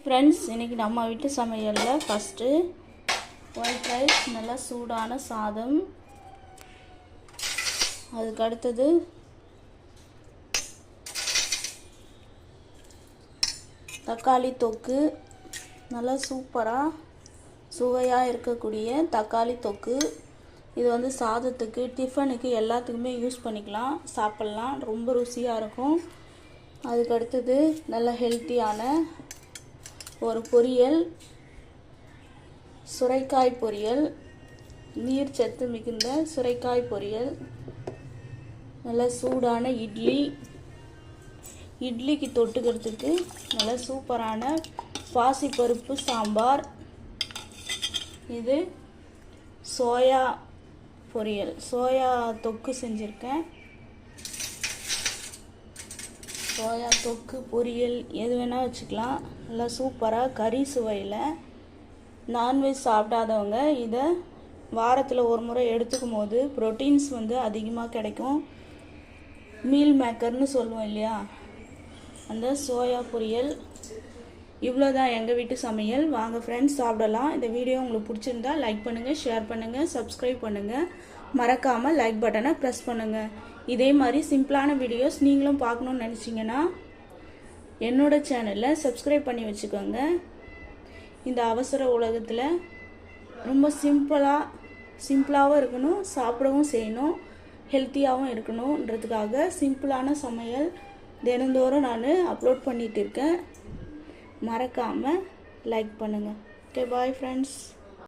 Friends, இன்றைக்கி நம்ம வீட்டு சமையலில் ஃபஸ்ட்டு ஒயிட் ரைஸ், நல்லா சூடான சாதம். அதுக்கு அடுத்தது தக்காளி தொக்கு, நல்லா சூப்பராக சுவையாக இருக்கக்கூடிய தக்காளி தொக்கு. இது வந்து சாதத்துக்கு, டிஃபனுக்கு எல்லாத்துக்குமே யூஸ் பண்ணிக்கலாம், சாப்பிட்லாம், ரொம்ப ருசியாக இருக்கும். அதுக்கு அடுத்தது நல்ல ஹெல்த்தியான ஒரு பொரியல், சுரைக்காய் பொரியல், நீர் சத்து மிகுந்த சுரைக்காய் பொரியல். நல்ல சூடான இட்லிக்கு தொட்டுக்கிறதுக்கு நல்ல சூப்பரான பாசிப்பருப்பு சாம்பார். இது சோயா பொரியல், சோயா தொக்கு செஞ்சுருக்கேன். சோயா தொக்கு பொரியல் எது வேணால் வச்சுக்கலாம். நல்லா சூப்பராக கறி சுவையில். நான்வெஜ் சாப்பிடாதவங்க இதை வாரத்தில் ஒரு முறை எடுத்துக்கும் போது ப்ரோட்டீன்ஸ் வந்து அதிகமாக கிடைக்கும். மீல் மேக்கர்னு சொல்லுவோம் இல்லையா, அந்த சோயா பொரியல். இவ்வளோதான் எங்கள் வீட்டு சமையல். வாங்க ஃப்ரெண்ட்ஸ், சாப்பிடலாம். இந்த வீடியோ உங்களுக்கு பிடிச்சிருந்தா லைக் பண்ணுங்கள், ஷேர் பண்ணுங்கள், சப்ஸ்கிரைப் பண்ணுங்கள். மறக்காமல் லைக் பட்டனை ப்ரெஸ் பண்ணுங்கள். இதே மாதிரி சிம்பிளான வீடியோஸ் நீங்களும் பார்க்கணுன்னு நினச்சிங்கன்னா என்னோடய சேனலில் சப்ஸ்கிரைப் பண்ணி வச்சுக்கோங்க. இந்த அவசர உலகத்தில் ரொம்ப சிம்பிளாகவும் இருக்கணும், சாப்பிடவும் செய்யணும், ஹெல்த்தியாகவும் இருக்கணுன்றதுக்காக சிம்பிளான சமையல் தினந்தோறும் நான் அப்லோட் பண்ணிகிட்டு இருக்கேன். மறக்காமல் லைக் பண்ணுங்கள். Okay, bye friends.